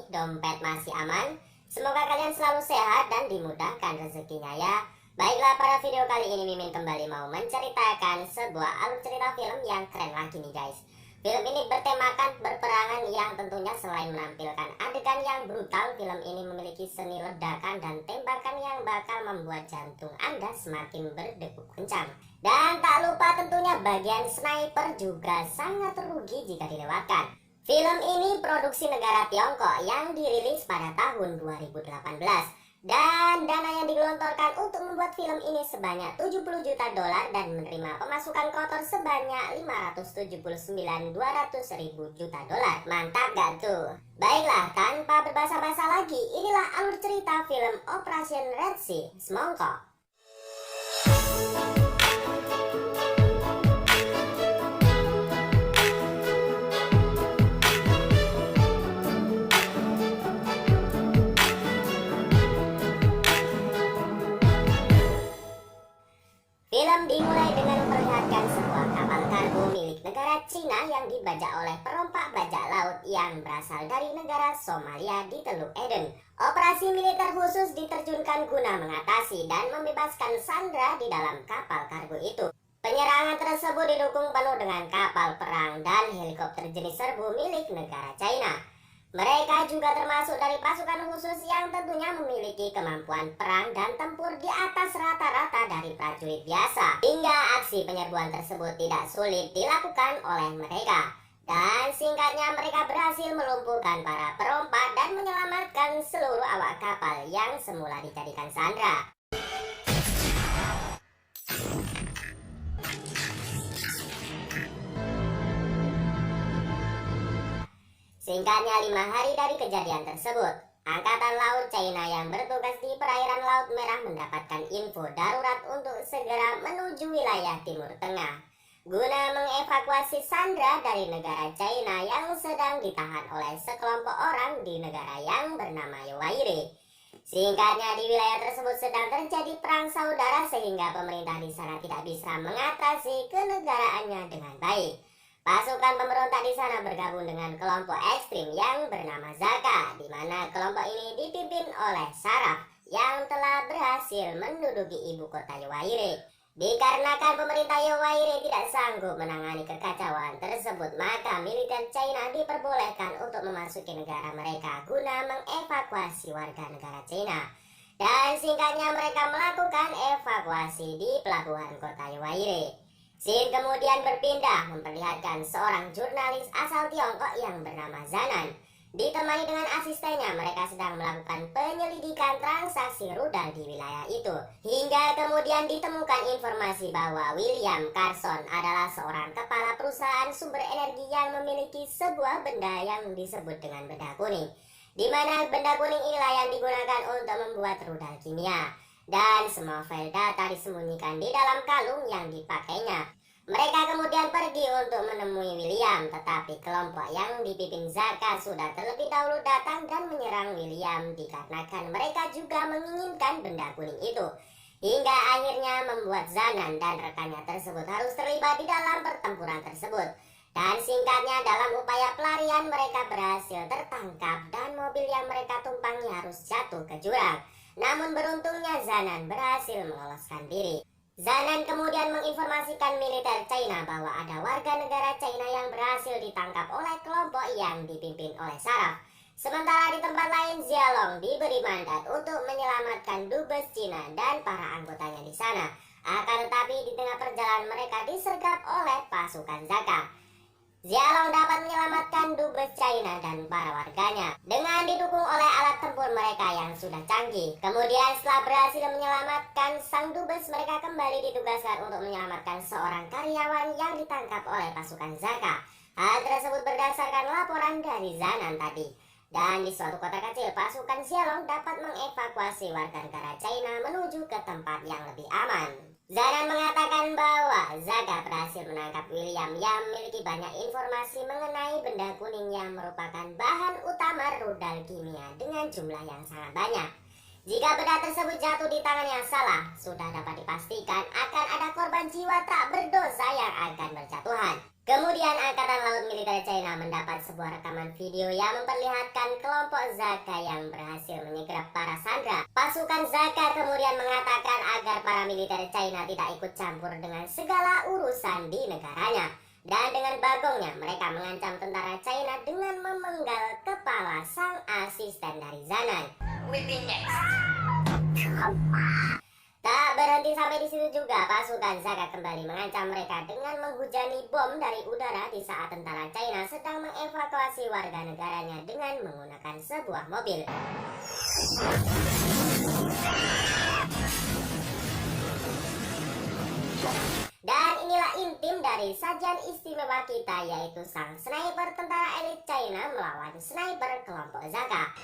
dompet masih aman. Semoga kalian selalu sehat dan dimudahkan rezekinya ya. Baiklah, pada video kali ini Mimin kembali mau menceritakan sebuah alur cerita film yang keren lagi nih guys. Film ini bertemakan berperangan yang tentunya selain menampilkan adegan yang brutal, film ini memiliki seni ledakan dan tembakan yang bakal membuat jantung Anda semakin berdegup kencang. Dan tak lupa tentunya bagian sniper juga sangat rugi jika dilewatkan. Film ini produksi negara Tiongkok yang dirilis pada tahun 2018. Dan dana yang digelontorkan untuk membuat film ini sebanyak 70 juta dolar dan menerima pemasukan kotor sebanyak 579.200.000 juta dolar. Mantap gak tuh? Baiklah, tanpa berbasa-basa lagi, inilah alur cerita film Operation Red Sea Semongko. Film dimulai dengan memperlihatkan sebuah kapal kargo milik negara Cina yang dibajak oleh perompak bajak laut yang berasal dari negara Somalia di Teluk Aden. Operasi militer khusus diterjunkan guna mengatasi dan membebaskan sandera di dalam kapal kargo itu. Penyerangan tersebut didukung penuh dengan kapal perang dan helikopter jenis serbu milik negara China. Mereka juga termasuk dari pasukan khusus yang tentunya memiliki kemampuan perang dan tempur di atas rata-rata dari prajurit biasa. Hingga aksi penyerbuan tersebut tidak sulit dilakukan oleh mereka. Dan singkatnya mereka berhasil melumpuhkan para perompak dan menyelamatkan seluruh awak kapal yang semula dijadikan sandera. Singkatnya, 5 hari dari kejadian tersebut, Angkatan Laut China yang bertugas di perairan Laut Merah mendapatkan info darurat untuk segera menuju wilayah Timur Tengah guna mengevakuasi sandera dari negara China yang sedang ditahan oleh sekelompok orang di negara yang bernama Yaowaire. Singkatnya, di wilayah tersebut sedang terjadi perang saudara sehingga pemerintah di sana tidak bisa mengatasi kenegaraannya dengan baik. Pasukan pemberontak di sana bergabung dengan kelompok ekstrim yang bernama Zaka, di mana kelompok ini dipimpin oleh Saraf yang telah berhasil menduduki ibu kota Yaowaire. Dikarenakan pemerintah Yaowaire tidak sanggup menangani kekacauan tersebut, maka militer China diperbolehkan untuk memasuki negara mereka guna mengevakuasi warga negara China. Dan singkatnya mereka melakukan evakuasi di pelabuhan kota Yaowaire. Scene kemudian berpindah memperlihatkan seorang jurnalis asal Tiongkok yang bernama Zanan. Ditemani dengan asistennya, mereka sedang melakukan penyelidikan transaksi rudal di wilayah itu. Hingga kemudian ditemukan informasi bahwa William Carson adalah seorang kepala perusahaan sumber energi yang memiliki sebuah benda yang disebut dengan benda kuning. Di mana benda kuning inilah yang digunakan untuk membuat rudal kimia. Dan semua file data disembunyikan di dalam kalung yang dipakainya. Mereka kemudian pergi untuk menemui William, tetapi kelompok yang dipimpin Zaka sudah terlebih dahulu datang dan menyerang William dikarenakan mereka juga menginginkan benda kuning itu. Hingga akhirnya membuat Zanan dan rekannya tersebut harus terlibat di dalam pertempuran tersebut. Dan singkatnya, dalam upaya pelarian mereka berhasil tertangkap dan mobil yang mereka tumpangi harus jatuh ke jurang. Namun beruntungnya Zanan berhasil meloloskan diri. Zanan kemudian menginformasikan militer China bahwa ada warga negara China yang berhasil ditangkap oleh kelompok yang dipimpin oleh Saraf. Sementara di tempat lain, Xiaolong diberi mandat untuk menyelamatkan dubes Cina dan para anggotanya di sana. Akan tetapi di tengah perjalanan mereka disergap oleh pasukan Zaka. Xiaolong dapat menyelamatkan dubes China dan para warganya dengan didukung oleh alat tempur mereka yang sudah canggih. Kemudian setelah berhasil menyelamatkan sang dubes, mereka kembali ditugaskan untuk menyelamatkan seorang karyawan yang ditangkap oleh pasukan Zaka. Hal tersebut berdasarkan laporan dari Zanan tadi. Dan di suatu kota kecil, pasukan Xiaolong dapat mengevakuasi warga negara China menuju ke tempat yang lebih aman. Zanan mengatakan bahwa Zaka berhasil menangkap William yang memiliki banyak informasi mengenai benda kuning yang merupakan bahan utama rudal kimia dengan jumlah yang sangat banyak. Jika benda tersebut jatuh di tangan yang salah, sudah dapat dipastikan akan ada korban jiwa tak berdosa yang akan berjatuhan. Kemudian Angkatan Laut Militer China mendapat sebuah rekaman video yang memperlihatkan kelompok Zaka yang berhasil menyergap para sandera. Pasukan Zaka kemudian mengatakan agar para militer China tidak ikut campur dengan segala urusan di negaranya. Dan dengan bagongnya mereka mengancam tentara China dengan memenggal kepala sang asisten dari Zanan. Tak berhenti sampai di situ juga, pasukan Zaka kembali mengancam mereka dengan menghujani bom dari udara di saat tentara China sedang mengevakuasi warga negaranya dengan menggunakan sebuah mobil. Dan inilah intim dari sajian istimewa kita, yaitu sang sniper tentara elit China melawan sniper kelompok Zaka.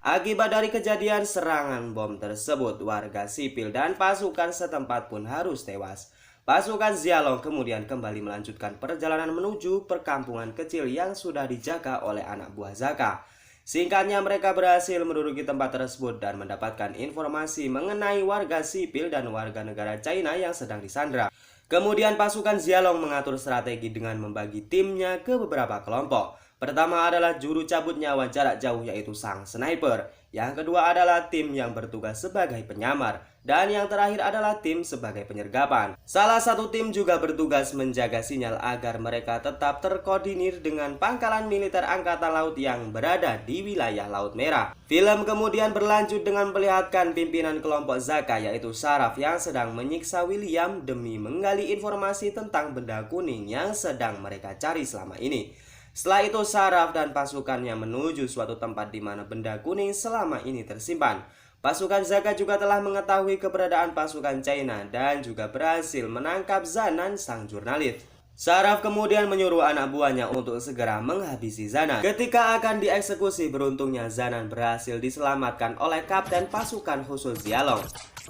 Akibat dari kejadian serangan bom tersebut, warga sipil dan pasukan setempat pun harus tewas. Pasukan Xiaolong kemudian kembali melanjutkan perjalanan menuju perkampungan kecil yang sudah dijaga oleh anak buah Zaka. Singkatnya, mereka berhasil menduduki tempat tersebut dan mendapatkan informasi mengenai warga sipil dan warga negara China yang sedang disandra. Kemudian pasukan Xiaolong mengatur strategi dengan membagi timnya ke beberapa kelompok. Pertama adalah juru cabut nyawa jarak jauh, yaitu sang sniper. Yang kedua adalah tim yang bertugas sebagai penyamar. Dan yang terakhir adalah tim sebagai penyergapan. Salah satu tim juga bertugas menjaga sinyal agar mereka tetap terkoordinir dengan pangkalan militer Angkatan Laut yang berada di wilayah Laut Merah. Film kemudian berlanjut dengan memperlihatkan pimpinan kelompok Zaka, yaitu Saraf, yang sedang menyiksa William demi menggali informasi tentang benda kuning yang sedang mereka cari selama ini. Setelah itu, Saraf dan pasukannya menuju suatu tempat di mana benda kuning selama ini tersimpan. Pasukan Zaka juga telah mengetahui keberadaan pasukan China dan juga berhasil menangkap Zanan, sang jurnalis. Saraf kemudian menyuruh anak buahnya untuk segera menghabisi Zanan. Ketika akan dieksekusi, beruntungnya Zanan berhasil diselamatkan oleh kapten pasukan khusus Xiaolong.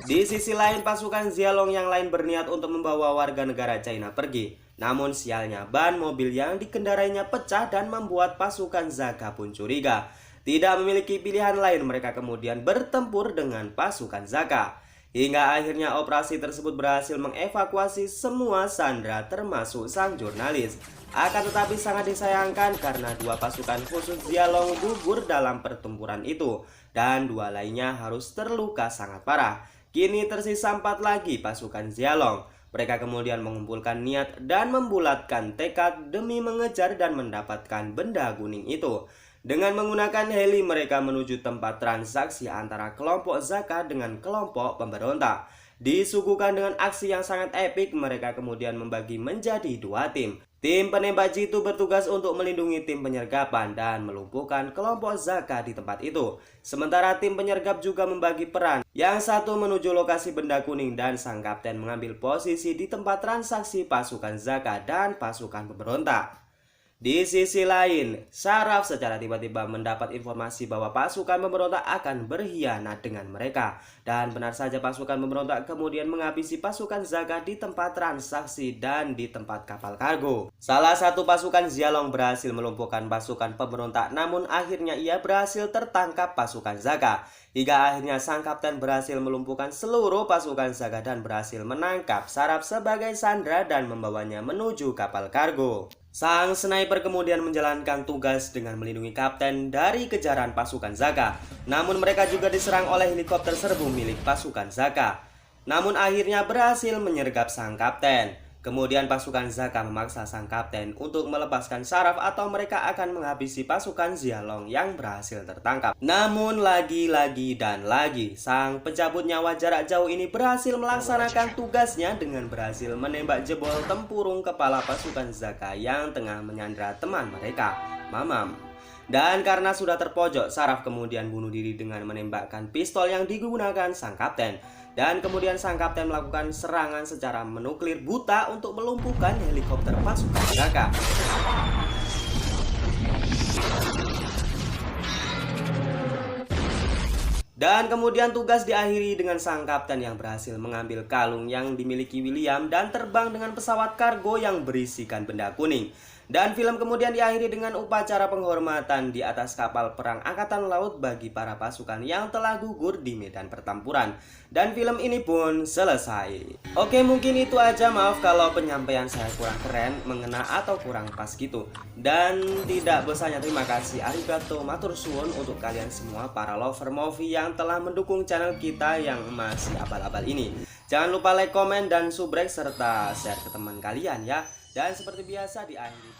Di sisi lain, pasukan Xiaolong yang lain berniat untuk membawa warga negara China pergi. Namun sialnya, ban mobil yang dikendarainya pecah dan membuat pasukan Zaka pun curiga. Tidak memiliki pilihan lain, mereka kemudian bertempur dengan pasukan Zaka. Hingga akhirnya operasi tersebut berhasil mengevakuasi semua sandera termasuk sang jurnalis. Akan tetapi sangat disayangkan karena dua pasukan khusus Xiaolong gugur dalam pertempuran itu. Dan dua lainnya harus terluka sangat parah. Kini tersisa 4 lagi pasukan Xiaolong. Mereka kemudian mengumpulkan niat dan membulatkan tekad demi mengejar dan mendapatkan benda kuning itu. Dengan menggunakan heli, mereka menuju tempat transaksi antara kelompok Zaka dengan kelompok pemberontak. Disuguhkan dengan aksi yang sangat epik, mereka kemudian membagi menjadi 2 tim. Tim penembak jitu bertugas untuk melindungi tim penyergapan dan melumpuhkan kelompok Zaka di tempat itu. Sementara tim penyergap juga membagi peran. Yang satu menuju lokasi benda kuning dan sang kapten mengambil posisi di tempat transaksi pasukan Zaka dan pasukan pemberontak. Di sisi lain, Saraf secara tiba-tiba mendapat informasi bahwa pasukan pemberontak akan berkhianat dengan mereka. Dan benar saja, pasukan pemberontak kemudian menghabisi pasukan Zaka di tempat transaksi dan di tempat kapal kargo. Salah satu pasukan Xiaolong berhasil melumpuhkan pasukan pemberontak, namun akhirnya ia berhasil tertangkap pasukan Zaka. Hingga akhirnya sang kapten berhasil melumpuhkan seluruh pasukan Zaka dan berhasil menangkap Saraf sebagai sandera dan membawanya menuju kapal kargo. Sang sniper kemudian menjalankan tugas dengan melindungi kapten dari kejaran pasukan Zaka. Namun mereka juga diserang oleh helikopter serbu milik pasukan Zaka. Namun akhirnya berhasil menyergap sang kapten. Kemudian pasukan Zaka memaksa sang kapten untuk melepaskan Saraf atau mereka akan menghabisi pasukan Xiaolong yang berhasil tertangkap. Namun lagi-lagi dan lagi, sang pencabut nyawa jarak jauh ini berhasil melaksanakan tugasnya dengan berhasil menembak jebol tempurung kepala pasukan Zaka yang tengah menyandra teman mereka, Mamam. Dan karena sudah terpojok, Saraf kemudian bunuh diri dengan menembakkan pistol yang digunakan sang kapten. Dan kemudian sang kapten melakukan serangan secara menuklir buta untuk melumpuhkan helikopter pasukan Zaka. Dan kemudian tugas diakhiri dengan sang kapten yang berhasil mengambil kalung yang dimiliki William dan terbang dengan pesawat kargo yang berisikan benda kuning. Dan film kemudian diakhiri dengan upacara penghormatan di atas kapal perang Angkatan Laut bagi para pasukan yang telah gugur di medan pertempuran. Dan film ini pun selesai. Oke, mungkin itu aja, maaf kalau penyampaian saya kurang keren, mengena atau kurang pas gitu. Dan tidak bosannya terima kasih arigato matur suwun untuk kalian semua para lover movie yang telah mendukung channel kita yang masih abal-abal ini. Jangan lupa like, komen, dan subrek serta share ke teman kalian ya. Dan seperti biasa diakhiri